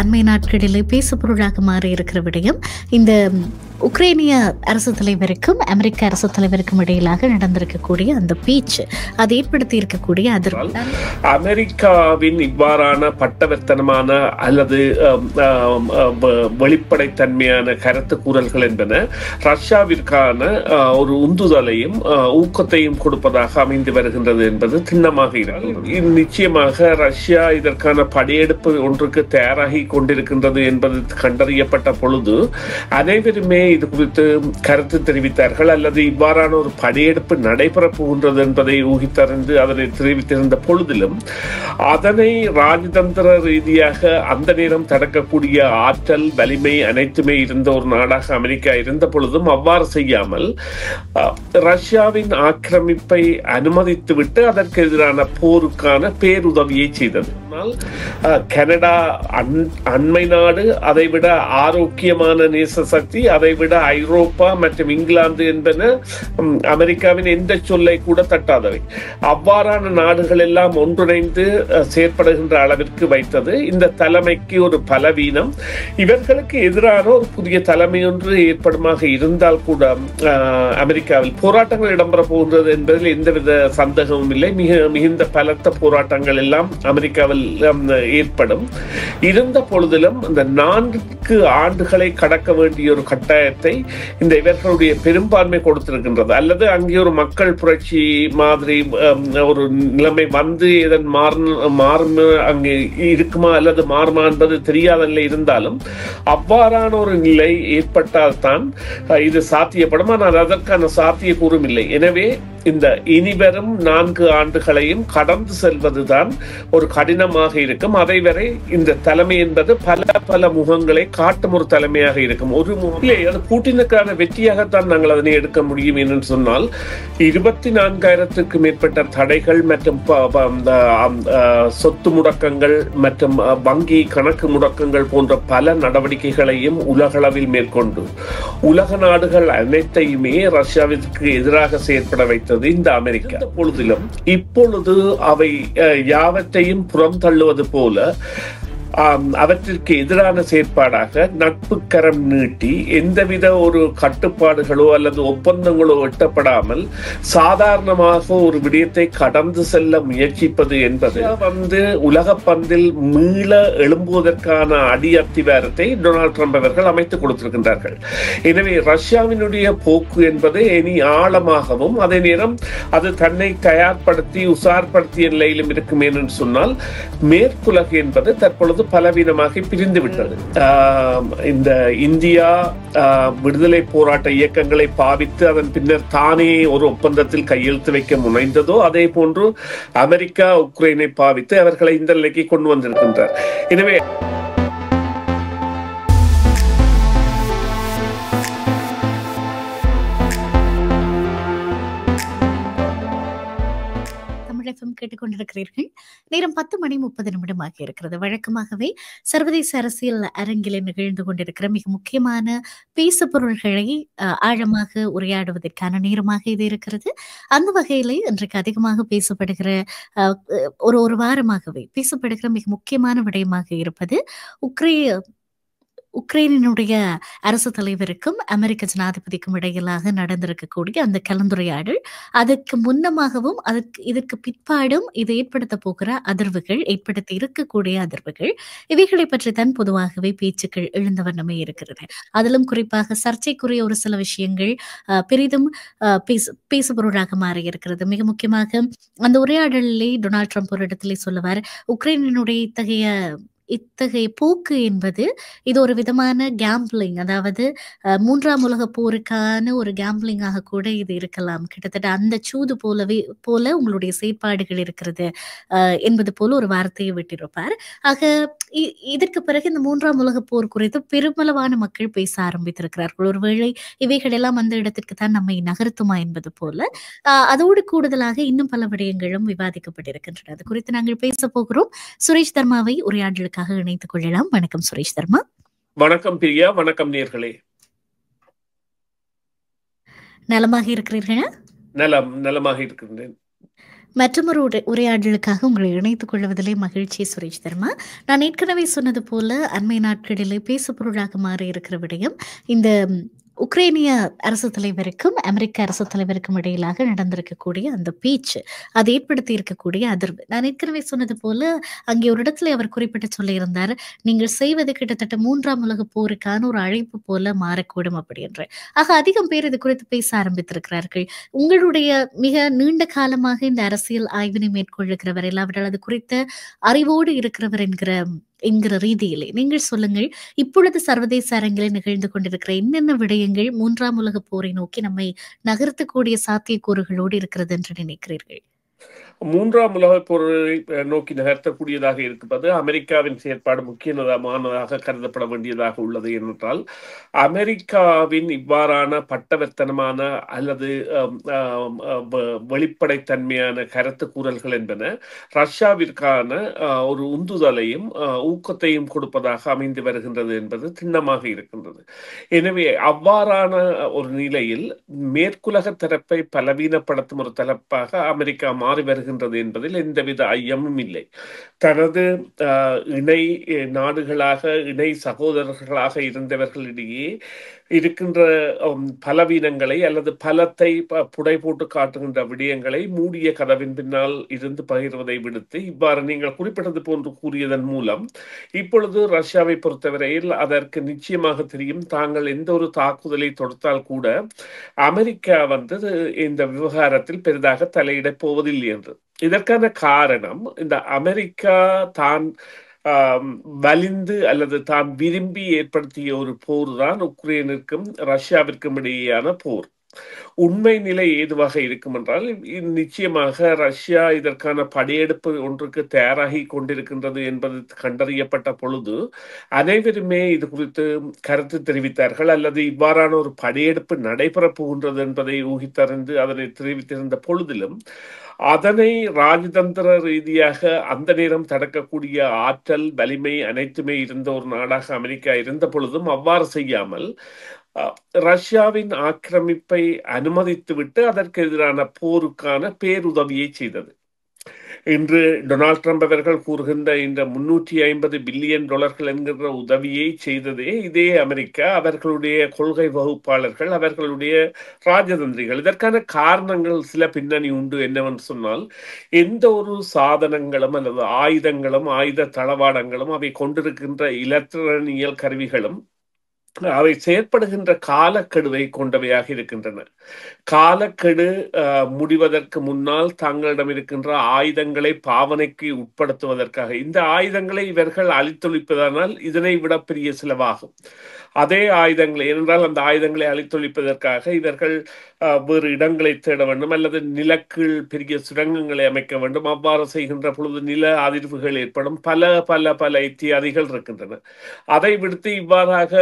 அண்மை நாட்களிலே பேசுபொருளாக மாறி இருக்கிற விடயம் இந்த உக்ரைனிய அரசு தலைவருக்கும் அமெரிக்க அரசு தலைவருக்கும் இடையிலாக நடந்திருக்கக்கூடிய அந்த பேச்சு அது ஏற்படுத்தி இருக்கக்கூடிய அதிர்வு. அமெரிக்காவின் இவ்வாறான பட்டவர்த்தனமான அல்லது வெளிப்படைத்தன்மையான கருத்து கூறல்கள் என்பன ரஷ்யாவிற்கான ஒரு உந்துதலையும் ஊக்கத்தையும் கொடுப்பதாக அமைந்து வருகின்றது என்பது திண்ணமாக இருக்கிறது. நிச்சயமாக ரஷ்யா இதற்கான படையெடுப்பு ஒன்றுக்கு தயாராகி கொண்டிருக்கின்றது என்பது கண்டறியப்பட்ட பொழுது அனைவருமே இது குறித்து கருத்து தெரிவித்தார்கள், அல்லது இவ்வாறான ஒரு படையெடுப்பு நடைபெறப் போகின்றது என்பதை ஊகித்தறிந்து அதனை தெரிவித்திருந்த பொழுதிலும் அதனை ராஜதந்திர ரீதியாக அந்த நேரம் தடுக்கக்கூடிய ஆற்றல் வலிமை அனைத்துமே இருந்த ஒரு நாடாக அமெரிக்கா இருந்த பொழுதும் அவ்வாறு செய்யாமல் ரஷ்யாவின் ஆக்கிரமிப்பை அனுமதித்துவிட்டு அதற்கு எதிரான போருக்கான பேருதவியை செய்தது. கனடா அண்மை நாடு, அதைவிட ஆரோக்கியமான நேச சக்தி, அதைவிட ஐரோப்பா மற்றும் இங்கிலாந்து என்பன அமெரிக்காவின் எந்த சொல்லை கூட தட்டாதவை. அவ்வாறான நாடுகள் எல்லாம் ஒன்றிணைந்து செயற்படுகின்ற அளவிற்கு வைத்தது இந்த தலைமைக்கு ஒரு பலவீனம். இவர்களுக்கு எதிரான ஒரு புதிய தலைமை ஒன்று ஏற்படுமாக இருந்தால் கூட அமெரிக்காவில் போராட்டங்கள் இடம்பெற போகின்றது என்பதில் எந்தவித சந்தேகமும் இல்லை. மிகுந்த பலத்த போராட்டங்கள் எல்லாம் அமெரிக்காவில் ஏற்படும். இருந்த பொழுதிலும் இந்த 4 ஆண்டுகளை கடக்க வேண்டிய ஒரு கட்டாயத்தை இந்த இவர்களுடைய பெரும்பான்மை கொடுத்திருக்கின்றது. அல்லது அங்கே ஒரு மக்கள் புரட்சி மாதிரி ஒரு நிலைமை வந்து இதன் மாறும் அங்கே இருக்குமா அல்லது மாறுமா என்பது தெரியாத நிலை இருந்தாலும் அவ்வாறான ஒரு நிலை ஏற்பட்டால் தான் இது சாத்தியப்படும். ஆனால் அதற்கான சாத்தியக்கூறும் இல்லை. எனவே இந்த இனிவரும் 4 ஆண்டுகளையும் கடந்து செல்வதுதான் ஒரு கடினமாக இருக்கும். அதை வரை இந்த தலைமை என்பது பல முகங்களை காட்டும் ஒரு தலைமையாக இருக்கும். ஒரு முகத்திலே அது பூட்டினுக்கான வெற்றியாகத்தான் நாங்கள் அதனை எடுக்க முடியும் என்று சொன்னால் 24,000க்கும் மேற்பட்ட தடைகள் மற்றும் சொத்து முடக்கங்கள் மற்றும் வங்கி கணக்கு முடக்கங்கள் போன்ற பல நடவடிக்கைகளையும் உலகளவில் மேற்கொண்டு உலக நாடுகள் அனைத்தையுமே ரஷ்யாவிற்கு எதிராக செயற்பட வைத்து இந்த அமெரிக்கா பொழுதிலும் இப்பொழுது அவை யாவற்றையும் புறம் தள்ளுவது போல அவற்றிற்கு எதிரான செயற்பாடாக நட்பு கரம் நீட்டி எந்தவித ஒரு கட்டுப்பாடுகளோ அல்லது ஒப்பந்தங்களோ எட்டப்படாமல் சாதாரணமாக ஒரு விடயத்தை கடந்து செல்ல முயற்சிப்பது என்பது உலக பந்தில் மீள எழும்புவதற்கான அடி அத்திவாரத்தை டொனால்ட் ட்ரம்ப் அவர்கள் அமைத்துக் கொடுத்திருக்கின்றார்கள். எனவே ரஷ்யாவினுடைய போக்கு என்பது இனி ஆழமாகவும் அதே நேரம் அது தன்னை தயார்படுத்தி உசார்படுத்திய நிலையிலும் இருக்கும் என்று சொன்னால் மேற்குலகு என்பது தற்பொழுது பலவீனமாக பிரிந்து விட்டது. இந்த இந்தியா விடுதலை போராட்ட இயக்கங்களை பாவித்து அதன் பின்னர் தானே ஒரு ஒப்பந்தத்தில் கையெழுத்து வைக்க முனைந்ததோ அதே போன்று அமெரிக்கா உக்ரைனை பாவித்து அவர்களை இந்த நிலைக்கு கொண்டு வந்திருக்கின்றார். எனவே கேட்டுக்கொண்டிருக்கிறீர்கள். நேரம் 10:30 இருக்கிறது. வழக்கமாகவே சர்வதேச அரசியல் அரங்கில் நிகழ்ந்து கொண்டிருக்கிற மிக முக்கியமான பேசு பொருள்களை ஆழமாக உரையாடுவதற்கான நேரமாக இது இருக்கிறது. அந்த வகையிலே இன்றைக்கு அதிகமாக பேசப்படுகிற ஒரு வாரமாகவே பேசப்படுகிற மிக முக்கியமான விடயமாக இருப்பது உக்ரைனினுடைய அரசு தலைவருக்கும் அமெரிக்க ஜனாதிபதிக்கும் இடையிலாக நடந்திருக்கக்கூடிய அந்த கலந்துரையாடல், அதற்கு முன்னமாகவும் இதற்கு பிற்பாடும் இது ஏற்படுத்த போகிற அதிர்வுகள், ஏற்படுத்தி இருக்கக்கூடிய அதிர்வுகள், இவைகளை பற்றி தான் பொதுவாகவே பேச்சுக்கள் எழுந்த வண்ணமே இருக்கிறது. அதிலும் குறிப்பாக சர்ச்சைக்குரிய ஒரு சில விஷயங்கள் பெரிதும் பேசுபொருளாக மாறி இருக்கிறது. மிக முக்கியமாக அந்த உரையாடலிலே டொனால்ட் ட்ரம்ப் ஒரு இடத்திலே சொல்லுவார், உக்ரைனினுடைய இத்தகைய போக்கு என்பது இது ஒரு விதமான கேம்பிளிங், அதாவது 3ஆம் உலக போருக்கான ஒரு கேம்பிளிங்காக கூட இது இருக்கலாம். கிட்டத்தட்ட அந்த சூது போல உங்களுடைய செயற்பாடுகள் இருக்கிறது என்பது போல ஒரு வார்த்தையை விட்டிருப்பார். ஆக இதற்கு பிறகு இந்த 3ஆம் உலக போர் குறித்து பெருமளவான மக்கள் பேச ஆரம்பித்திருக்கிறார்கள். ஒருவேளை இவைகள் எல்லாம் அந்த இடத்திற்கு தான் நம்மை நகர்த்துமா என்பது போல. அதோடு கூடுதலாக இன்னும் பல விடயங்களும் விவாதிக்கப்பட்டிருக்கின்றன. அது குறித்து நாங்கள் பேச போகிறோம். சுரேஷ் தர்மாவை உரையாடலுக்காக இணைத்துக் கொள்ளலாம். வணக்கம் சுரேஷ் தர்மா. வணக்கம் பிரியா. வணக்கம் நேயர்களே. நலமாக இருக்கிறீர்களா? நலமாக இருக்கின்றேன். மற்றொரு உரையாடலுக்காக உங்களை இணைத்துக் கொள்வதிலே மகிழ்ச்சி சுரேஷ் தர்மா. நான் ஏற்கனவே சொன்னது போல அண்மை நாட்களிலே பேசுபொருளாக மாறி இருக்கிற விடயம் இந்த உக்ரைனிய அரசு தலைவருக்கும் அமெரிக்க அரசு தலைவருக்கும் இடையிலாக நடந்திருக்கக்கூடிய அந்த பேச்சு அது ஏற்படுத்தி இருக்கக்கூடிய அதிர்வு. நான் ஏற்கனவே சொன்னது போல அங்கே ஒரு இடத்துல அவர் குறிப்பிட்டு சொல்லியிருந்தார், நீங்கள் செய்வது கிட்டத்தட்ட மூன்றாம் உலக போருக்கான ஒரு அழைப்பு போல மாறக்கூடும் அப்படி என்று. ஆக அதிகம் பேர் இது குறித்து பேச ஆரம்பித்திருக்கிறார்கள். உங்களுடைய மிக நீண்ட காலமாக இந்த அரசியல் ஆய்வினை மேற்கொள்ளுகிறவர், இல்லாவிட்டால் அது குறித்த அறிவோடு இருக்கிறவர் என்கிற ரீதியிலே நீங்கள் சொல்லுங்கள், இப்பொழுது சர்வதேச அரங்கில் நிகழ்ந்து கொண்டிருக்கிற என்னென்ன விடயங்கள் மூன்றாம் உலக போரை நோக்கி நம்மை நகர்த்தக்கூடிய சாத்தியக்கூறுகளோடு இருக்கிறது என்று நினைக்கிறீர்கள்? மூன்றாம் உலகப் போரை நோக்கி நகர்த்தக்கூடியதாக இருப்பது அமெரிக்காவின் செயற்பாடு முக்கியமானதாக கருதப்பட வேண்டியதாக உள்ளது என்றால், அமெரிக்காவின் இவ்வாறான பட்டவர்த்தனமான அல்லது வெளிப்படைத்தன்மையான கருத்து கூறல்கள் என்பன ரஷ்யாவிற்கான ஒரு உந்துதலையும் ஊக்கத்தையும் கொடுப்பதாக அமைந்து வருகின்றது என்பது திண்ணமாக இருக்கின்றது. எனவே அவ்வாறான ஒரு நிலையில் மேற்குலக தரப்பை பலவீனப்படுத்தும் ஒரு தரப்பாக அமெரிக்கா மாறி வருகின்றது என்பதில் எந்தவித ஐயமும் இல்லை. தனது இணை நாடுகளாக இணை சகோதரர்களாக இருந்தவர்களிடையே இருக்கின்ற பலவீனங்களை அல்லது பலத்தை புடை போட்டு காட்டுகின்ற விடயங்களை மூடிய கதவின் பின்னால் இருந்து பகிர்வதை விடுத்து இவ்வாறு நீங்கள் குறிப்பிட்டது போன்று கூறியதன் மூலம் இப்பொழுது ரஷ்யாவை பொறுத்தவரையில் அதற்கு நிச்சயமாக தெரியும், தாங்கள் எந்த ஒரு தாக்குதலை தொடுத்தால் கூட அமெரிக்கா இந்த விவகாரத்தில் பெரிதாக தலையிடப் போவதில்லை என்று. இதற்கான காரணம், இந்த அமெரிக்கா தான் வலிந்து அல்லது தான் விரும்பி ஏற்படுத்திய ஒரு போர் தான் உக்ரைனுக்கும் ரஷ்யாவிற்கும் இடையேயான போர். உண்மை நிலை ஏதுவாக இருக்கும் என்றால் நிச்சயமாக ரஷ்யா இதற்கான படையெடுப்பு ஒன்றுக்கு தயாராகி கொண்டிருக்கின்றது என்பது கண்டறியப்பட்ட பொழுது அனைவருமே இது குறித்து கருத்து தெரிவித்தார்கள், அல்லது இவ்வாறான ஒரு படையெடுப்பு நடைபெறப் போகின்றது என்பதை ஊகித்தறிந்து அதனை தெரிவித்திருந்த பொழுதிலும் அதனை ராஜதந்திர ரீதியாக அந்த நேரம் தடுக்கக்கூடிய ஆற்றல் வலிமை அனைத்துமே இருந்த ஒரு நாடாக அமெரிக்கா இருந்த பொழுதும் அவ்வாறு செய்யாமல் ரஷ்யாவின் ஆக்கிரமிப்பை அனுமதித்துவிட்டு அதற்கு எதிரான போருக்கான பேருதவியை செய்தது. இன்று டொனால்ட் ட்ரம்ப் அவர்கள் கூறுகின்ற இந்த $350 பில்லியன் என்கின்ற உதவியை செய்ததே இதே அமெரிக்கா, அவர்களுடைய கொள்கை வகுப்பாளர்கள், அவர்களுடைய ராஜதந்திரிகள். இதற்கான காரணங்கள் சில பின்னணி உண்டு. என்னவென்று சொன்னால், எந்த ஒரு சாதனங்களும் அல்லது ஆயுதங்களும் ஆயுத தளவாடங்களும் அவை கொண்டிருக்கின்ற இலத்திரனியல் கருவிகளும் அவை செயற்படுகின்ற காலக்கெடுவை கொண்டவையாக இருக்கின்றன. காலக்கெடு முடிவதற்கு முன்னால் தங்களிடம் இருக்கின்ற ஆயுதங்களை பாவனைக்கு உட்படுத்துவதற்காக இந்த ஆயுதங்களை இவர்கள் அழித்தொழிப்பதனால் இதனை விட பெரிய செலவாகும். அதே ஆயுதங்களை, ஏனென்றால் அந்த ஆயுதங்களை அழித்தொழிப்பதற்காக இவர்கள் வேறு இடங்களை தேட வேண்டும் அல்லது நிலக்கீழ் பெரிய சுரங்கங்களை அமைக்க வேண்டும். அவ்வாறு செய்கின்ற பொழுது நில அதிர்வுகள் ஏற்படும். பல பல பல இத்தியாதிகள் இருக்கின்றன. அதை விடுத்து இவ்வாறாக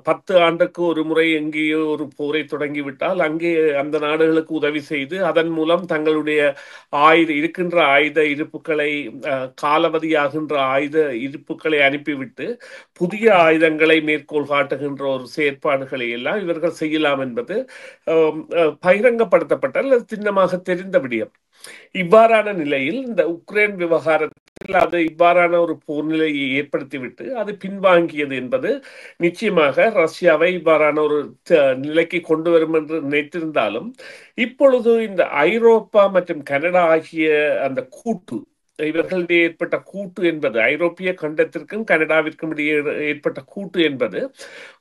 10 ஆண்டுக்கு ஒரு முறை எங்கேயோ ஒரு போரை தொடங்கிவிட்டால் அங்கே அந்த நாடுகளுக்கு உதவி செய்து அதன் மூலம் தங்களுடைய இருக்கின்ற ஆயுத இருப்புகளை காலவதியாகின்ற ஆயுத இருப்புகளை அனுப்பிவிட்டு புதிய ஆயுதங்களை மேற்கோள் காட்டுகின்ற ஒரு செயற்பாடுகளை எல்லாம் இவர்கள் செய்யலாம் என்பது பகிரங்கப்படுத்தப்பட்ட அல்லது சின்னமாக தெரிந்த விடயம். இவ்வாறான நிலையில் இந்த உக்ரைன் விவகாரத்தில் அது இவ்வாறான ஒரு போர் நிலையை ஏற்படுத்திவிட்டு அது பின்வாங்கியது என்பது நிச்சயமாக ரஷ்யாவை இவ்வாறான ஒரு நிலைக்கு கொண்டு வரும் என்று நினைத்திருந்தாலும் இப்பொழுது இந்த ஐரோப்பா மற்றும் கனடா ஆகிய அந்த கூட்டு, இவர்களிடையே ஏற்பட்ட கூட்டு என்பது, ஐரோப்பிய கண்டத்திற்கும் கனடாவிற்கும் இடையே ஏற்பட்ட கூட்டு என்பது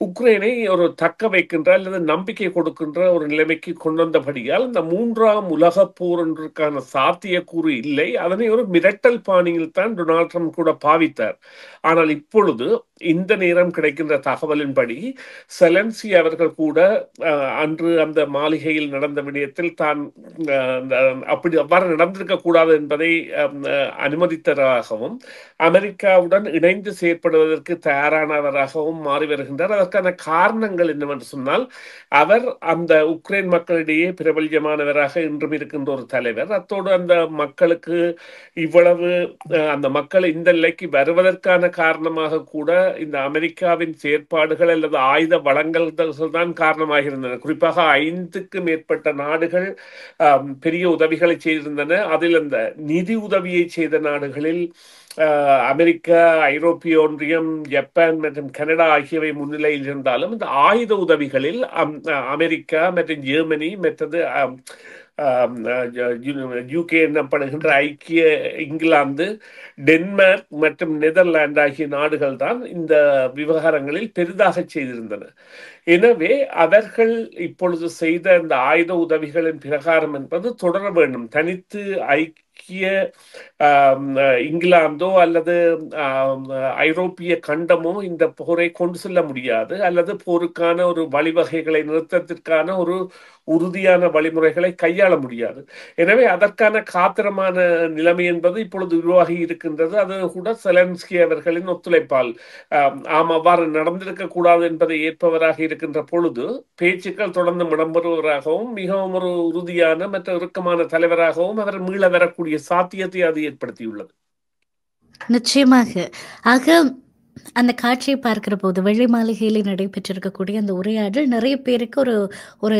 உக்ரைனை ஒரு தக்க வைக்கின்ற அல்லது நம்பிக்கை கொடுக்கின்ற ஒரு நிலைமைக்கு கொண்டு வந்தபடியால் இந்த மூன்றாம் உலக போர் ஒன்றுக்கான சாத்தியக்கூறு இல்லை. அதனை ஒரு மிரட்டல் பாணியில் தான் டொனால்ட் ட்ரம்ப் கூட பாவித்தார். ஆனால் இப்பொழுது இந்த நேரம் கிடைக்கின்ற தகவலின்படி செலன்ஸ்கி அவர்கள் கூட அன்று அந்த மாளிகையில் நடந்த விடயத்தில் தான் அப்படி அவ்வாறு நடந்திருக்க கூடாது என்பதை அனுமதித்தவராகவும் அமெரிக்காவுடன் இணைந்து செயற்படுவதற்கு தயாரானவராகவும் மாறி வருகின்றார். அதற்கான காரணங்கள் என்னவென்று சொன்னால், அவர் அந்த உக்ரைன் மக்களிடையே பிரபல்யமானவராக இன்றும் இருக்கின்ற ஒரு தலைவர். அத்தோடு அந்த மக்களுக்கு இவ்வளவு அந்த மக்கள் இந்த நிலைக்கு வருவதற்கான காரணமாக கூட இந்த அமெரிக்காவின் செயற்பாடுகள் அல்லது ஆயுத வழங்கல் தான் காரணமாக இருந்தன. குறிப்பாக 5க்கு மேற்பட்ட நாடுகள் பெரிய உதவிகளை செய்திருந்தன. அதில் அந்த நிதி உதவியை செய்த நாடுகளில் அமெரிக்கா, ஐரோப்பிய ஒன்றியம், ஜப்பான் மற்றும் கனடா ஆகியவை முன்னிலையில் இருந்தாலும் இந்த ஆயுத உதவிகளில் அமெரிக்கா மற்றும் ஜெர்மனி மற்றது யூகே எனப்படுகின்ற ஐக்கிய இங்கிலாந்து, டென்மார்க் மற்றும் நெதர்லாந்து ஆகிய நாடுகள் தான் இந்த விவகாரங்களில் பெரிதாக செய்திருந்தன. எனவே அவர்கள் இப்பொழுது செய்த இந்த ஆயுத உதவிகளின் பிரகாரம் என்பது தொடர வேண்டும். தனித்து ஐக்கிய இங்கிலாந்தோ அல்லது ஐரோப்பிய கண்டமோ இந்த போரை கொண்டு செல்ல முடியாது, அல்லது போருக்கான ஒரு வழிவகைகளை நிறுத்தத்திற்கான ஒரு உறுதியான வழிமுறைகளை கையாள முடியாது. எனவே அதற்கான காத்திரமான நிலைமை என்பது இப்பொழுது உருவாகி இருக்கின்றது. அது கூட செலன்ஸ்கி அவர்களின் ஒத்துழைப்பால் அவ்வாறு நடந்திருக்க கூடாது என்பதை ஏற்பவராக இருக்கின்ற பொழுது பேச்சுக்கள் தொடர்ந்து இடம்பெறுவராகவும் மிகவும் ஒரு உறுதியான மற்ற இறுக்கமான தலைவராகவும் அவர் மீள வரக்கூடிய சாத்தியத்தை அது ஏற்படுத்தியுள்ளது. நிச்சயமாக. ஆக அந்த காட்சியை பார்க்கிற போது வெள்ளை மாளிகையிலே நடைபெற்றிருக்கக்கூடிய அந்த உரையாடல் நிறைய பேருக்கு ஒரு ஒரு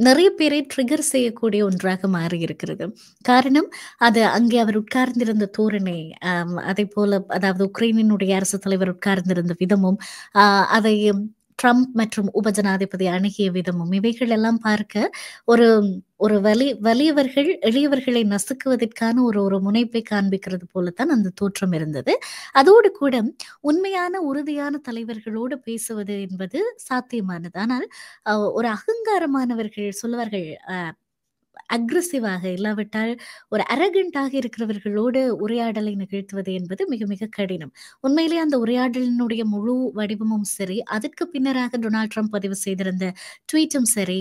நிறைய பேரை ட்ரிகர் செய்யக்கூடிய ஒன்றாக மாறி இருக்கிறது. காரணம், அது அங்கே அவர் உட்கார்ந்திருந்த தோரணை, அதை போல, அதாவது உக்ரைனினுடைய அரசு தலைவர் உட்கார்ந்திருந்த விதமும், அதை ட்ரம்ப் மற்றும் உபஜனாதிபதி அணுகிய விதமும், இவைகள் எல்லாம் பார்க்க ஒரு ஒரு வலியவர்கள் எளியவர்களை நசுக்குவதற்கான ஒரு முனைப்பை காண்பிக்கிறது போலத்தான் அந்த தோற்றம் இருந்தது. அதோடு கூட உண்மையான உறுதியான தலைவர்களோடு பேசுவது என்பது சாத்தியமானது. ஆனால் ஒரு அகங்காரமானவர்கள் சொல்லுவார்கள், அக்ரெசிவாக இல்லாவிட்டால் ஒரு அரகண்டாக இருக்கிறவர்களோடு உரையாடலை நிகழ்த்துவது என்பது மிக மிக கடினம். உண்மையிலே அந்த உரையாடலினுடைய முழு வடிவமும் சரி, அதற்கு பின்னராக டொனால்ட் ட்ரம்ப் பதிவு செய்திருந்த ட்வீட்டும் சரி,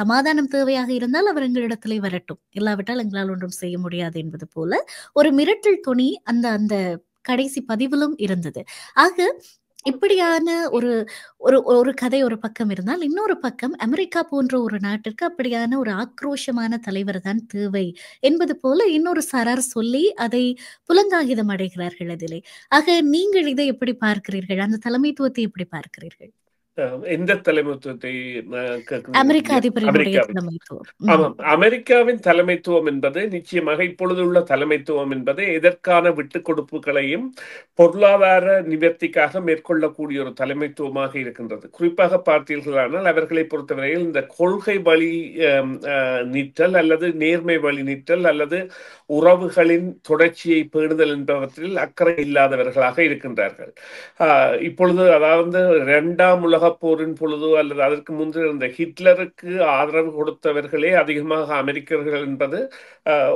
சமாதானம் தேவையாக இருந்தால் அவர் எங்களிடத்திலே வரட்டும், இல்லாவிட்டால் எங்களால் ஒன்றும் செய்ய முடியாது என்பது போல ஒரு மிரட்டல் துணி அந்த அந்த கடைசி பதிவிலும் இருந்தது. ஆக இப்படியான ஒரு ஒரு ஒரு கதை ஒரு பக்கம் இருந்தால், இன்னொரு பக்கம் அமெரிக்கா போன்ற ஒரு நாட்டிற்கு அப்படியான ஒரு ஆக்ரோஷமான தலைவர் தான் தேவை என்பது போல இன்னொரு சாரார் சொல்லி அதை புலங்காகிதம் அடைகிறார்கள் அதிலே. ஆக நீங்கள் இதை எப்படி பார்க்கிறீர்கள்? அந்த தலைமைத்துவத்தை எப்படி பார்க்கிறீர்கள்? எந்த தலைமைத்துவத்தை? அமெரிக்க அதிபரினுடைய தலைமைத்துவம். ஆமாம், அமெரிக்காவின் தலைமைத்துவம் என்பது நிச்சயமாக இப்பொழுது உள்ள தலைமைத்துவம் என்பது எதற்கான விட்டுக் கொடுப்புகளையும் பொருளாதார நிவர்த்திக்காக மேற்கொள்ளக்கூடிய ஒரு தலைமைத்துவமாக இருக்கின்றது. குறிப்பாக பார்த்தீர்களானால் அவர்களை பொறுத்தவரையில் இந்த கொள்கை வழி நிற்றல் அல்லது நேர்மை வழி நிற்றல் அல்லது உறவுகளின் தொடர்ச்சியை பேணுதல் என்பவற்றில் அக்கறை இல்லாதவர்களாக இருக்கின்றார்கள். இப்பொழுது அதாவது 2ஆம் உலக போரின் பொழுது அல்லது அதற்கு முன்பு இருந்த ஹிட்லருக்கு ஆதரவு கொடுத்தவர்களே அதிகமாக அமெரிக்கர்கள் என்பது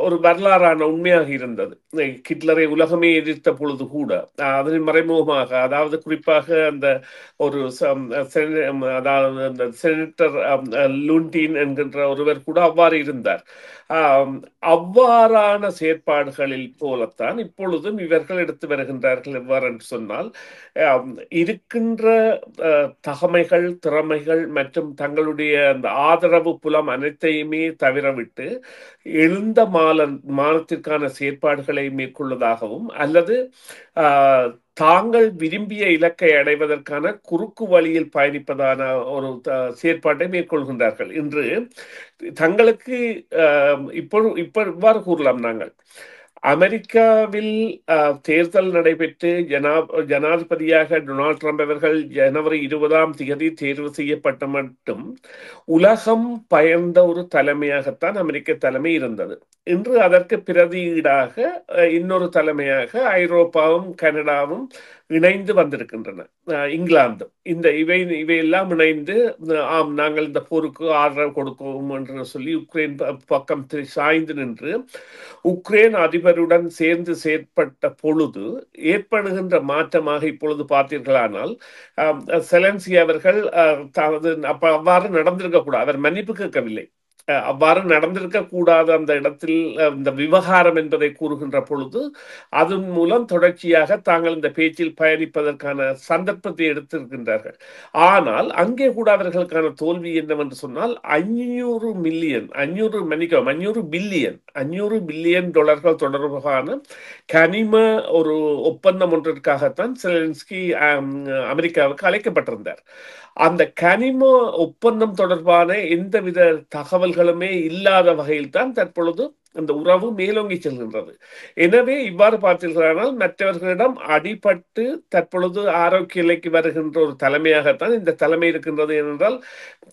ஒரு வரலாறான உண்மையாக இருந்தது. ஹிட்லரை உலகமே எதிர்த்த பொழுது கூட அதன் மறைமுகமாக, அதாவது குறிப்பாக அந்த ஒரு அதாவது அந்த செனட்டர் லூண்டின் என்கின்ற ஒருவர் கூட அவ்வாறு இருந்தார். அவ்வாறான செயற்பாடுகளில் போலத்தான் இப்பொழுதும் இவர்கள் எடுத்து வருகின்றார்கள். எவ்வாறு என்று சொன்னால், இருக்கின்ற தகமைகள், திறமைகள் மற்றும் தங்களுடைய அந்த ஆதரவு புலம் அனைத்தையுமே தவிரவிட்டு எழுந்த மானத்திற்கான செயற்பாடுகளை மேற்கொள்வதாகவும் அல்லது தாங்கள் விரும்பிய இலக்கை அடைவதற்கான குறுக்கு வழியில் பயணிப்பதான ஒரு செயற்பாட்டை மேற்கொள்கின்றார்கள். இன்று தங்களுக்கு இவ்வாறு கூறலாம், நாங்கள் அமெரிக்காவில் தேர்தல் நடைபெற்று ஜனாதிபதியாக டொனால்ட் ட்ரம்ப் அவர்கள் ஜனவரி 20ஆம் தேதி தேர்வு செய்யப்பட்ட மட்டும் உலகம் பயந்த ஒரு தலைமையாகத்தான் அமெரிக்க தலைமை இருந்தது. இன்று அதற்கு பிரதியீடாக இன்னொரு தலைமையாக ஐரோப்பாவும் கனடாவும் இணைந்து வந்திருக்கின்றன, இங்கிலாந்தும். இவையெல்லாம் இணைந்து நாங்கள் இந்த போருக்கு ஆதரவு கொடுக்கவும் என்று சொல்லி உக்ரைன் பக்கம் சாய்ந்து நின்று உக்ரைன் அதிபருடன் சேர்ந்து செயற்பட்ட பொழுது ஏற்படுகின்ற மாற்றமாக இப்பொழுது பார்த்தீர்களானால், செலன்ஸ்கி அவர்கள் அவ்வாறு நடந்திருக்க கூடாது. அவர் மன்னிப்பு கேட்கவில்லை. அவ்வாறு நடந்திருக்க கூடாது அந்த இடத்தில் இந்த விவகாரம் என்பதை கூறுகின்ற பொழுது அதன் மூலம் தொடர்ச்சியாக தாங்கள் இந்த பேச்சில் பயணிப்பதற்கான சந்தர்ப்பத்தை எடுத்திருக்கின்றார்கள். ஆனால் அங்கே கூட அவர்களுக்கான தோல்வி என்னவென்று சொன்னால் 500 பில்லியன் தொடர்பான கனிம ஒரு ஒப்பந்தம் ஒன்றிற்காகத்தான் செலன்ஸ்கி அமெரிக்காவுக்கு அழைக்கப்பட்டிருந்தார். அந்த கனிம ஒப்பந்தம் தொடர்பான எந்தவித தகவல்களுமே இல்லாத வகையில் தான் தற்பொழுது அந்த உறவு மேலோங்கி செல்கின்றது. எனவே இவ்வாறு பார்த்தீர்களானால் மற்றவர்களிடம் அடிபட்டு தற்பொழுது ஆரோக்கிய நிலைக்கு வருகின்ற ஒரு தலைமையாகத்தான் இந்த தலைமை இருக்கின்றது. ஏனென்றால்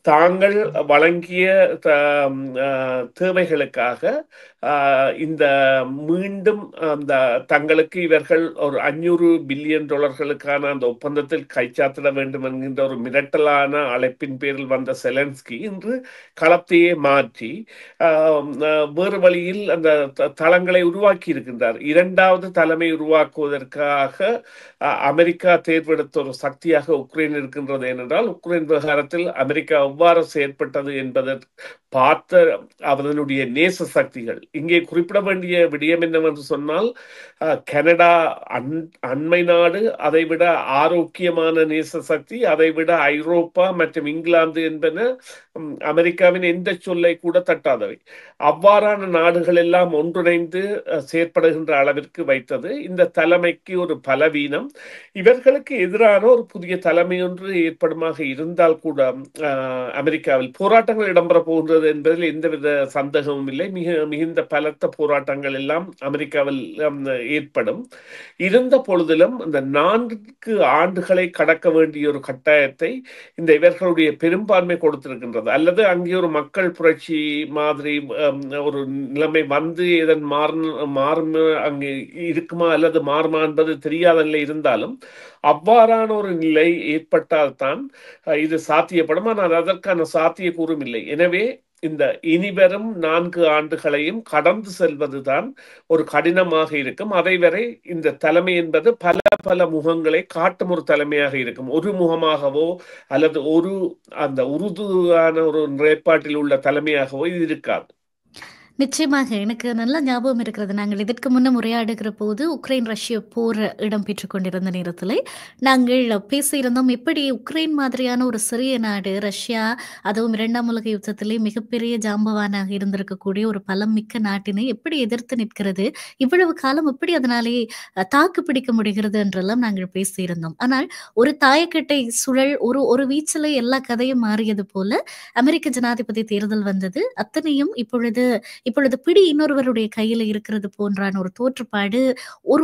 தாங்கள் வழங்கிய தேவைகளுக்காக இந்த மீண்டும் அந்த தங்களுக்கு இவர்கள் ஒரு 500 பில்லியன் டாலர்களுக்கான அந்த ஒப்பந்தத்தில் கைச்சாத்திட வேண்டும் என்கின்ற ஒரு மிரட்டலான அழைப்பின் பேரில் வந்த செலன்ஸ்கி இன்று களத்தையே மாற்றி வேறு வழியில் அந்த தளங்களை உருவாக்கி இருக்கின்றார். இரண்டாவது தலைமை உருவாக்குவதற்காக அமெரிக்கா தேர்வெடுத்த ஒரு சக்தியாக உக்ரைன் இருக்கின்றது. ஏனென்றால் உக்ரைன் விவகாரத்தில் அமெரிக்கா எவ்வாறு செயற்பட்டது என்பதை பார்த்த அதனுடைய நேச சக்திகள். இங்கே குறிப்பிட வேண்டிய விடயம் என்னவென்று சொன்னால் கனடா அண்மை நாடு, அதைவிட ஆரோக்கியமான நேச சக்தி, அதைவிட ஐரோப்பா மற்றும் இங்கிலாந்து என்பன அமெரிக்காவின் எந்த சொல்லை கூட தட்டாதவை. அவ்வாறான நாடுகள் எல்லாம் ஒன்றிணைந்து செயற்படுகின்ற அளவிற்கு வைத்தது இந்த தலைமைக்கு ஒரு பலவீனம். இவர்களுக்கு எதிரான ஒரு புதிய தலைமை ஒன்று ஏற்படுமாக இருந்தால் கூட அமெரிக்காவில் போராட்டங்கள் இடம்பெற போகின்றது என்பதில் எந்தவித சந்தேகமும் இல்லை. மிகுந்த பலத்த போராட்டங்கள் எல்லாம் அமெரிக்காவில் ஏற்படும். இருந்த பொழுதிலும் இந்த 4 ஆண்டுகளை கடக்க வேண்டிய ஒரு கட்டாயத்தை இந்த இவர்களுடைய பெரும்பான்மை கொடுத்திருக்கின்றது. அல்லது அங்கே ஒரு மக்கள் புரட்சி மாதிரி ஒரு நிலைமை வந்து இதன் மாறும் அங்கே இருக்குமா அல்லது மாறுமா என்பது தெரியாத நிலை இருந்தாலும் அவ்வாறான ஒரு நிலை ஏற்பட்டால்தான் இது சாத்தியப்படும். ஆனால் அதற்கான சாத்தியக்கூறும் இல்லை. எனவே இந்த இனிவரும் 4 ஆண்டுகளையும் கடந்து செல்வதுதான் ஒரு கடினமாக இருக்கும். அதை வரை இந்த தலைமை என்பது பல முகங்களை காட்டும் ஒரு தலைமையாக இருக்கும். ஒரு முகமாகவோ அல்லது அந்த உருதுவான ஒரு நிலைப்பாட்டில் உள்ள தலைமையாகவோ இது இருக்காது. நிச்சயமாக எனக்கு நல்ல ஞாபகம் இருக்கிறது. நாங்கள் இதற்கு முன்னம் உரையாடுகிற போது உக்ரைன் ரஷ்ய போர் இடம்பெற்றுக் கொண்டிருந்த நேரத்தில் நாங்கள் பேசியிருந்தோம். எப்படி உக்ரைன் மாதிரியான ஒரு சிறிய நாடு ரஷ்யா, அதுவும் 2ஆம் உலக யுத்தத்திலே மிகப்பெரிய ஜாம்பவானாக இருந்திருக்கக்கூடிய ஒரு பலம் மிக்க நாட்டினை எப்படி எதிர்த்து நிற்கிறது, இவ்வளவு காலம் எப்படி அதனாலே தாக்கு பிடிக்க முடிகிறது என்றெல்லாம் நாங்கள் பேசியிருந்தோம். ஆனால் ஒரு தாயக்கட்டை சுழல் ஒரு வீச்சிலே எல்லா கதையும் மாறியது போல அமெரிக்க ஜனாதிபதி தேர்தல் வந்தது. அத்தனையும் இப்பொழுது பிடி இன்னொருவருடைய கையில இருக்கிறது போன்றான ஒரு தோற்றுப்பாடு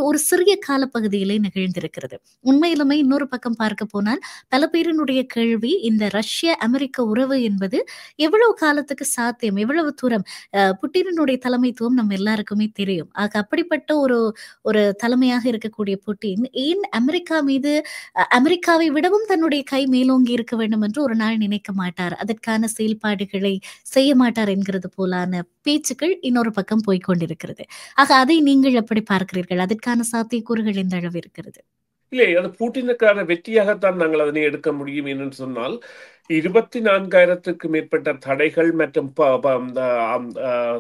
ஒரு சிறிய காலப்பகுதியிலே நிகழ்ந்திருக்கிறது. உண்மையிலுமே இன்னொரு பக்கம் பார்க்க போனால் பல பேரினுடைய கேள்வி, இந்த ரஷ்ய அமெரிக்க உறவு என்பது எவ்வளவு காலத்துக்கு சாத்தியம், எவ்வளவு தூரம்? புட்டினுடைய தலைமைத்துவம் நம்ம எல்லாருக்குமே தெரியும். ஆக அப்படிப்பட்ட ஒரு தலைமையாக இருக்கக்கூடிய புட்டின் ஏன் அமெரிக்கா மீது அமெரிக்காவை விடவும் தன்னுடைய கை மேலோங்கி இருக்க வேண்டும் என்று ஒரு நாள் நினைக்க மாட்டார், அதற்கான செயல்பாடுகளை செய்ய மாட்டார் என்கிறது போலான பேச்சுக்கள் இன்னொரு பக்கம் போய்கொண்டிருக்கிறது. ஆக அதை நீங்கள் எப்படி பார்க்கிறீர்கள்? அதற்கான சாத்தியக்கூறுகள் எந்த அளவு இருக்கிறது? இல்லை, அது பூட்டினுக்கான வெற்றியாகத்தான் நாங்கள் அதனை எடுக்க முடியும். என்று சொன்னால் 24,000க்கு மேற்பட்ட தடைகள் மற்றும்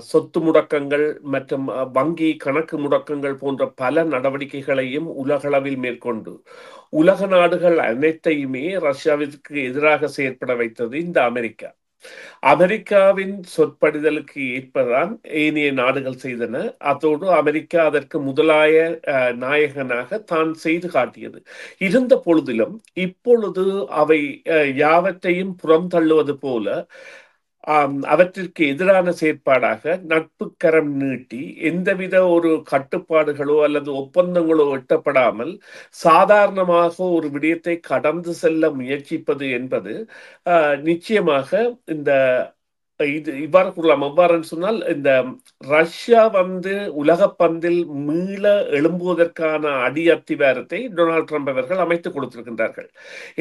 சொத்து முடக்கங்கள் மற்றும் வங்கி கணக்கு முடக்கங்கள் போன்ற பல நடவடிக்கைகளையும் உலகளவில் மேற்கொண்டு உலக நாடுகள் அனைத்தையுமே ரஷ்யாவிற்கு எதிராக செயற்பட வைத்தது இந்த அமெரிக்கா. அமெரிக்காவின் சொற்படிதலுக்கு ஏற்பதான் ஏனைய நாடுகள் செய்தன. அதோடு அமெரிக்கா அதற்கு முதலாய நாயகனாக தான் செய்து காட்டியது. இருந்த பொழுதிலும் இப்பொழுது அவை யாவற்றையும் புறம் தள்ளுவது போல அவற்றிற்கு எதிரான செயற்பாடாக நட்பு கரம் நீட்டி எந்தவித ஒரு கட்டுப்பாடுகளோ அல்லது ஒப்பந்தங்களோ எட்டப்படாமல் சாதாரணமாக ஒரு விடயத்தை கடந்து செல்ல முயற்சிப்பது என்பது நிச்சயமாக இந்த இது இவ்வாறு கூறலாம். எவ்வாறுன்னு சொன்னால் இந்த ரஷ்யா உலக பந்தில் மீள எழும்புவதற்கான அடி அத்திவாரத்தை டொனால்ட் ட்ரம்ப் அவர்கள் அமைத்துக் கொடுத்திருக்கின்றார்கள்.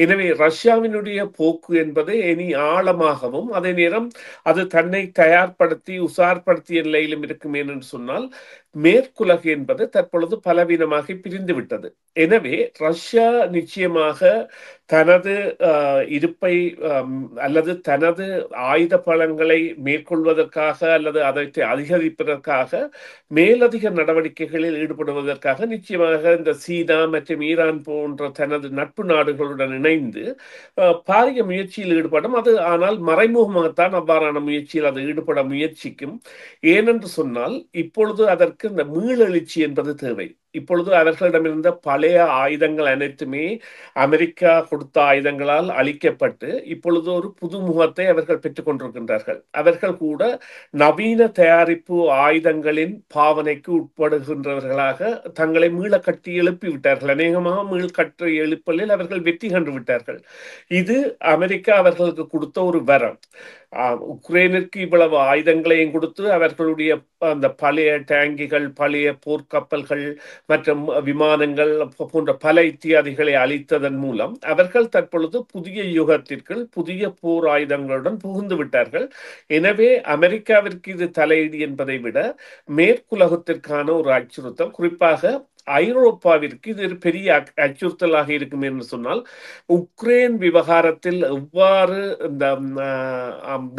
எனவே ரஷ்யாவினுடைய போக்கு என்பது இனி ஆழமாகவும் அதே நேரம் அது தன்னை தயார்படுத்தி உசார்படுத்திய நிலையிலும் இருக்கும் என்று சொன்னால் மேற்குலகு என்பது தற்பொழுது பலவீனமாக பிரிந்து விட்டது. எனவே ரஷ்யா நிச்சயமாக தனது இருப்பை அல்லது தனது ஆயுத பலங்களை மேற்கொள்வதற்காக அல்லது அதை அதிகரிப்பதற்காக மேலதிக நடவடிக்கைகளில் ஈடுபடுவதற்காக நிச்சயமாக இந்த சீனா மற்றும் ஈரான் போன்ற தனது நட்பு நாடுகளுடன் இணைந்து பாரிய முயற்சியில் ஈடுபடும். அது ஆனால் மறைமுகமாகத்தான் அவ்வாறான முயற்சியில் அது ஈடுபட முயற்சிக்கும். ஏனென்று சொன்னால் இப்பொழுது அதற்கு இந்த மீளெழுச்சி என்பது தேவை. இப்பொழுது அவர்களிடமிருந்த பழைய ஆயுதங்கள் அனைத்துமே அமெரிக்கா கொடுத்த ஆயுதங்களால் அழிக்கப்பட்டு இப்பொழுது ஒரு புது முகத்தை அவர்கள் பெற்றுக் கொண்டிருக்கின்றார்கள். அவர்கள் கூட நவீன தயாரிப்பு ஆயுதங்களின் பாவனைக்கு உட்படுகின்றவர்களாக தங்களை மீள கட்டி எழுப்பி விட்டார்கள். அநேகமாக மீள் கட்டி எழுப்பலில் அவர்கள் வெற்றி கண்டு விட்டார்கள். இது அமெரிக்கா அவர்களுக்கு கொடுத்த ஒரு வரம். உக்ரைனுக்கு இவ்வளவு ஆயுதங்களையும் கொடுத்து அவர்களுடைய அந்த பழைய டேங்கிகள், பழைய போர்க்கப்பல்கள் மற்றும் விமானங்கள் போன்ற பல இத்தியாதிகளை அளித்ததன் மூலம் அவர்கள் தற்பொழுது புதிய யுகத்திற்கு புதிய போர் ஆயுதங்களுடன் புகுந்து விட்டார்கள். எனவே அமெரிக்காவிற்கு இது தலையீடு என்பதை விட மேற்குலகத்திற்கான ஒரு அச்சுறுத்தல், குறிப்பாக ஐரோப்பாவிற்கு இது ஒரு பெரிய அச்சுறுத்தலாக இருக்கும் என்று சொன்னால், உக்ரைன் விவகாரத்தில் எவ்வாறு இந்த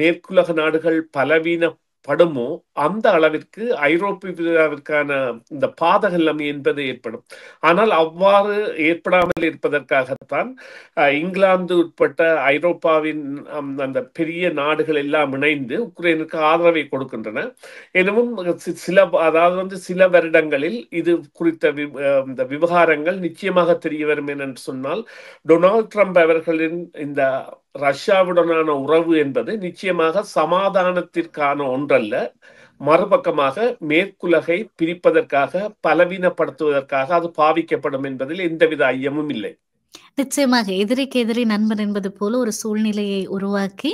மேற்குலக நாடுகள் பலவீனப்படுமோ அந்த அளவிற்கு ஐரோப்பியாவிற்கான இந்த பாதக நிலைமை என்பது ஏற்படும். ஆனால் அவ்வாறு ஏற்படாமல் இருப்பதற்காகத்தான் இங்கிலாந்து உட்பட்ட ஐரோப்பாவின் அந்த பெரிய நாடுகள் எல்லாம் இணைந்து உக்ரைனுக்கு ஆதரவை கொடுக்கின்றன. எனவும் சில வருடங்களில் இது குறித்த இந்த விவகாரங்கள் நிச்சயமாக தெரிய வரும் என்று சொன்னால், டொனால்ட் ட்ரம்ப் அவர்களின் இந்த ரஷ்யாவுடனான உறவு என்பது நிச்சயமாக சமாதானத்திற்கான ஒன்றல்ல, மறுபக்கமாக மேற்குலகை பிரிப்பதற்காக, பலவீனப்படுத்துவதற்காக அது பாவிக்கப்படும் என்பதில் எந்தவித ஐயமும் இல்லை. நிச்சயமாக எதிரிக்கு எதிரி நண்பன் என்பது போல ஒரு சூழ்நிலையை உருவாக்கி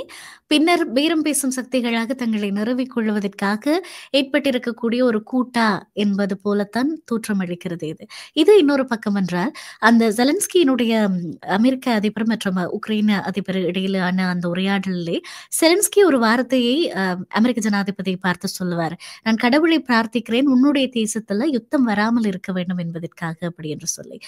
பின்னர் பேரம் பேசும் சக்திகளாக தங்களை நிறுவிக் கொள்வதற்காக ஏற்பட்டிருக்கக்கூடிய ஒரு கூட்டா என்பது போலத்தான் தோற்றமளிக்கிறது. இது இன்னொரு பக்கம் என்றால், அந்த ஜெலன்ஸ்கியினுடைய அமெரிக்க அதிபர் மற்றும் உக்ரைன் அதிபர் இடையிலான அந்த உரையாடலிலே செலன்ஸ்கி ஒரு வார்த்தையை அமெரிக்க ஜனாதிபதியை பார்த்து சொல்லுவார், நான் கடவுளை பிரார்த்திக்கிறேன் உன்னுடைய தேசத்துல யுத்தம் வராமல் இருக்க வேண்டும் என்பதற்காக அப்படி என்று சொல்லி.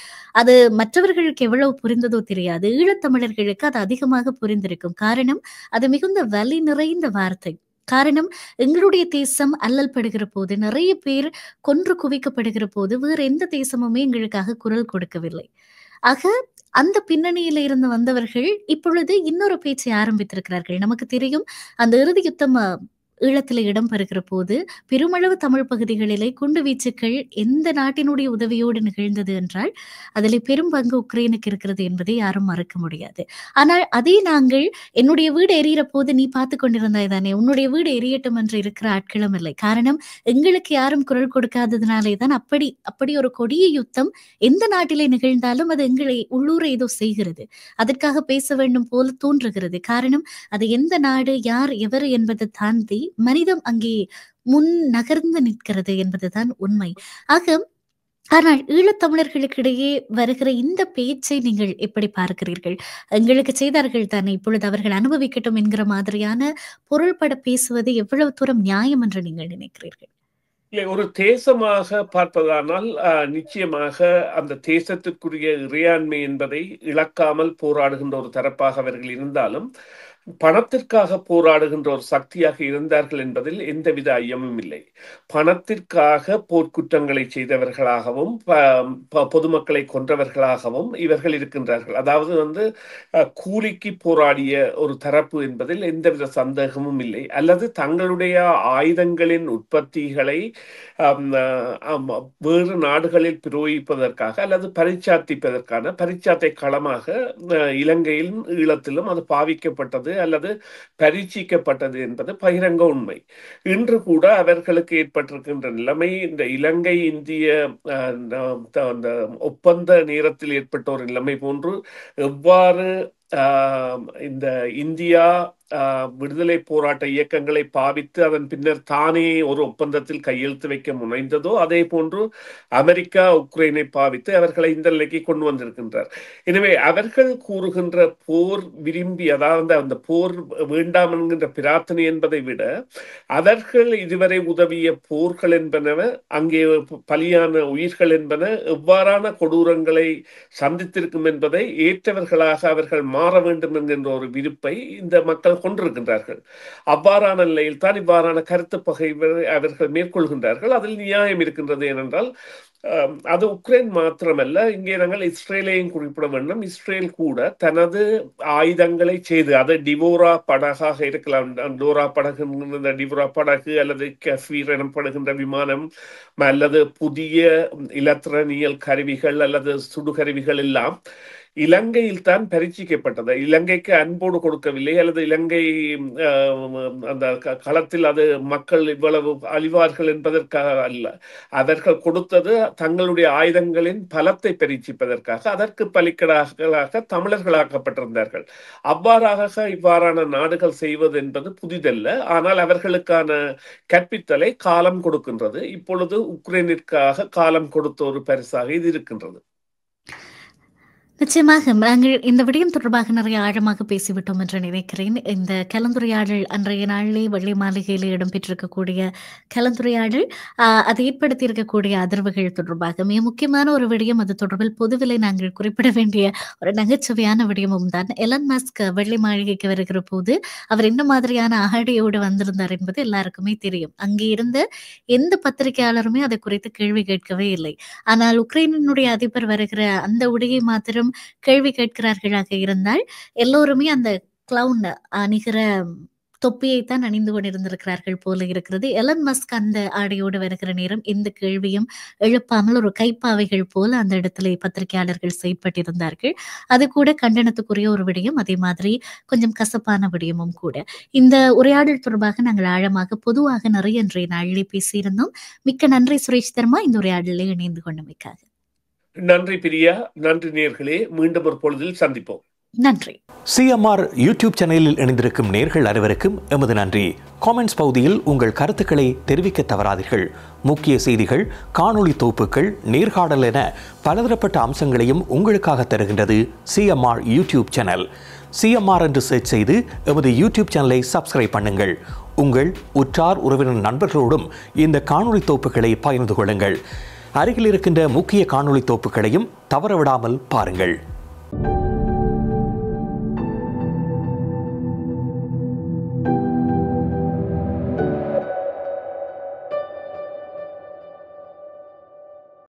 அது மற்றவர்களுக்கு எவ்வளவு புரிந்ததோ தெரியாது, ஈழத்தமிழர்களுக்கு அது அதிகமாக புரிந்திருக்கும். காரணம், அது மிகுந்த வலி நிறைந்த வார்த்தை. காரணம், எங்களுடைய தேசம் அல்லல் படுகிற போது, நிறைய பேர் கொன்று குவிக்கப்படுகிற போது வேற எந்த தேசமுமே எங்களுக்காக குரல் கொடுக்கவில்லை. ஆக அந்த பின்னணியில இருந்து வந்தவர்கள் இப்பொழுது இன்னொரு பேச்சை ஆரம்பித்திருக்கிறார்கள். நமக்கு தெரியும், அந்த இறுதி யுத்தம் ஈழத்தில் இடம்பெறுகிற போது பெருமளவு தமிழ் பகுதிகளிலே குண்டு வீச்சுக்கள் எந்த நாட்டினுடைய உதவியோடு நிகழ்ந்தது என்றால் அதில் பெரும் பங்கு உக்ரைனுக்கு இருக்கிறது என்பதை யாரும் மறக்க முடியாது. ஆனால் அதே நாங்கள் என்னுடைய வீடு எரியிற போது நீ பார்த்து கொண்டிருந்தாய் தானே, உன்னுடைய வீடு எரியட்டும் என்று இருக்கிற ஆட்களும் இல்லை. காரணம், எங்களுக்கு யாரும் குரல் கொடுக்காததுனாலே தான் அப்படி ஒரு கொடிய யுத்தம் எந்த நாட்டிலே நிகழ்ந்தாலும் அது எங்களை உள்ளூரை ஏதோ செய்கிறது, அதற்காக பேச வேண்டும் போல தோன்றுகிறது. காரணம், அது எந்த நாடு, யார், எவர் என்பதை தாண்டி மனிதம் அங்கே முன் நகர்ந்து நிற்கிறது என்பதுதான் உண்மை. ஆக ஆனால் ஈழத்தமிழர்களுக்கிடையே வருகிற இந்த பேச்சை நீங்கள் எப்படி பார்க்கிறீர்கள்? எங்களுக்கு செய்தார்கள் தானே, இப்பொழுது அவர்கள் அனுபவிக்கட்டும் என்கிற மாதிரியான பொருள்பட பேசுவது எவ்வளவு தூரம் நியாயம் என்று நீங்கள் நினைக்கிறீர்கள்? இல்லை, ஒரு தேசமாக பார்ப்பதானால் நிச்சயமாக அந்த தேசத்திற்குரிய இறையாண்மை என்பதை இழக்காமல் போராடுகின்ற ஒரு தரப்பாக அவர்கள் இருந்தாலும் பணத்திற்காக போராடுகின்ற ஒரு சக்தியாக இருந்தார்கள் என்பதில் எந்தவித ஐயமும் இல்லை. பணத்திற்காக போர்க்குற்றங்களை செய்தவர்களாகவும் பொதுமக்களை கொன்றவர்களாகவும் இவர்கள் இருக்கின்றார்கள். அதாவது கூலிக்கு போராடிய ஒரு தரப்பு என்பதில் எந்தவித சந்தேகமும் இல்லை. அல்லது தங்களுடைய ஆயுதங்களின் உற்பத்திகளை வேறு நாடுகளில் பிரயோகிப்பதற்காக அல்லது பரிச்சாத்தை களமாக இலங்கையிலும் ஈழத்திலும் அது பாவிக்கப்பட்டது அல்லது பரீட்சிக்கப்பட்டது என்பது பகிரங்க உண்மை. இன்று கூட அவர்களுக்கு ஏற்பட்டிருக்கின்ற நிலைமை இந்த இலங்கை இந்திய ஒப்பந்த நேரத்தில் ஏற்பட்ட ஒரு நிலைமை போன்று எவ்வாறு இந்த இந்தியா விடுதலை போராட்ட இயக்கங்களை பாவித்து அதன் பின்னர் தானே ஒரு ஒப்பந்தத்தில் கையெழுத்து வைக்க முனைந்ததோ அதே போன்று அமெரிக்கா உக்ரைனை பாவித்து அவர்களை இந்த நிலைக்கு கொண்டு வந்திருக்கின்றார். எனவே அவர்கள் கூறுகின்ற போர் விரும்பி, அதாவது அந்த போர் வேண்டாம் என்கின்ற பிரார்த்தனை என்பதை விட அவர்கள் இதுவரை உதவிய போர்கள் என்பன, அங்கே பலியான உயிர்கள் என்பன எவ்வாறான கொடூரங்களை சந்தித்திருக்கும் என்பதை ஏற்றவர்களாக அவர்கள் மாற வேண்டும் என்கின்ற ஒரு விருப்பை இந்த மக்கள் கொண்டிருக்கின்றார்கள். அவ்வாறான நிலையில் தான் இவ்வாறான கருத்து பகைவை அவர்கள் மேற்கொள்கின்றார்கள். அதில் நியாயம் இருக்கின்றது. ஏனென்றால் அது உக்ரைன் மாத்திரமல்ல, இங்கே நாங்கள் இஸ்ரேலையும் குறிப்பிட வேண்டும். இஸ்ரேல் கூட தனது ஆயுதங்களை செய்து, அது டிவோரா படகாக இருக்கலாம், டோரா படகு, டிவோரா படகு அல்லது கஃபீர் எனப்படுகின்ற விமானம் அல்லது புதிய இலத்திரனியல் கருவிகள் அல்லது சுடுகருவிகள் எல்லாம் இலங்கையில் தான் பரீட்சிக்கப்பட்டது. இலங்கைக்கு அன்போடு கொடுக்கவில்லை, அல்லது இலங்கை அந்த களத்தில் அது மக்கள் இவ்வளவு அழிவார்கள் என்பதற்காக அல்ல. அவர்கள் கொடுத்தது தங்களுடைய ஆயுதங்களின் பலத்தை பரீட்சிப்பதற்காக. அதற்கு பலிக்கடாக தமிழர்களாக்கப்பட்டிருந்தார்கள். அவ்வாறாக இவ்வாறான நாடுகள் செய்வது என்பது புதிதல்ல. ஆனால் அவர்களுக்கான கற்பித்தலை காலம் கொடுக்கின்றது. இப்பொழுது உக்ரைனிற்காக காலம் கொடுத்த ஒரு பரிசாக இது இருக்கின்றது. நிச்சயமாக நாங்கள் இந்த விடயம் தொடர்பாக நிறைய ஆழமாக பேசிவிட்டோம் என்று நினைக்கிறேன். இந்த கலந்துரையாடல் அன்றைய நாளிலே வெள்ளை மாளிகையில் இடம்பெற்றிருக்கக்கூடிய கலந்துரையாடல் அது ஏற்படுத்தி இருக்கக்கூடிய அதிர்வுகள் தொடர்பாக மிக முக்கியமான ஒரு விடயம். அது தொடர்பில் பொதுவிலை நாங்கள் குறிப்பிட வேண்டிய ஒரு நகைச்சுவையான விடயமும் தான். எலன் மஸ்க் வெள்ளை மாளிகைக்கு வருகிற போது அவர் என்ன மாதிரியான ஆடையோடு வந்திருந்தார் என்பது எல்லாருக்குமே தெரியும். அங்கே இருந்த எந்த பத்திரிகையாளருமே அதை குறித்து கேள்வி கேட்கவே இல்லை. ஆனால் உக்ரைனினுடைய அதிபர் வருகிற அந்த உடையை மாத்திரம் கேள்வி கேட்கிறார்களாக இருந்தால் எல்லோருமே அந்த கிளவுன் அணிகிற தொப்பியைத்தான் அணிந்து கொண்டிருந்திருக்கிறார்கள் போல இருக்கிறது. எலன் மஸ்க் அந்த ஆடையோடு வருகிற நேரம் எந்த கேள்வியும் எழுப்பாமல் ஒரு கைப்பாவைகள் போல அந்த இடத்துல பத்திரிகையாளர்கள் செயற்பட்டிருந்தார்கள். அது கூட கண்டனத்துக்குரிய ஒரு விடயம், அதே மாதிரி கொஞ்சம் கசப்பான விடயமும் கூட. இந்த உரையாடல் தொடர்பாக நாங்கள் ஆழமாக பொதுவாக நிறைய இன்றைய நாளிலே பேசியிருந்தோம். மிக்க நன்றி சுரேஷ் தர்மா, இந்த உரையாடலில் இணைந்து கொண்டமைக்காக. நன்றி பிரியா. நன்றி நேயர்களே. மீண்டும் ஒரு பொழுதில் சந்திப்போம். நன்றி. சிஎம்ஆர் யூடியூப் சேனலில் இணைந்திருக்கும் நேயர்கள் அனைவருக்கும் எமது நன்றி. காமெண்ட்ஸ் பகுதியில் உங்கள் கருத்துக்களை தெரிவிக்க தவறாதீர்கள். முக்கிய செய்திகள், காணொளி தொகுப்புகள், நேர்காணல் என பலதரப்பட்ட அம்சங்களையும் உங்களுக்காக தருகின்றது சிஎம்ஆர் யூடியூப் சேனல். சிஎம்ஆர் என்று சர்ச் செய்து எமது யூடியூப் சேனலை சப்ஸ்கிரைப் பண்ணுங்கள். உங்கள் உற்றார் உறவினர் நண்பர்களோடும் இந்த காணொளி தொகுப்புகளை பகிர்ந்து கொள்ளுங்கள். அருகில் இருக்கின்ற முக்கிய காணொளி தொகுப்புகளையும் தவறவிடாமல் பாருங்கள்.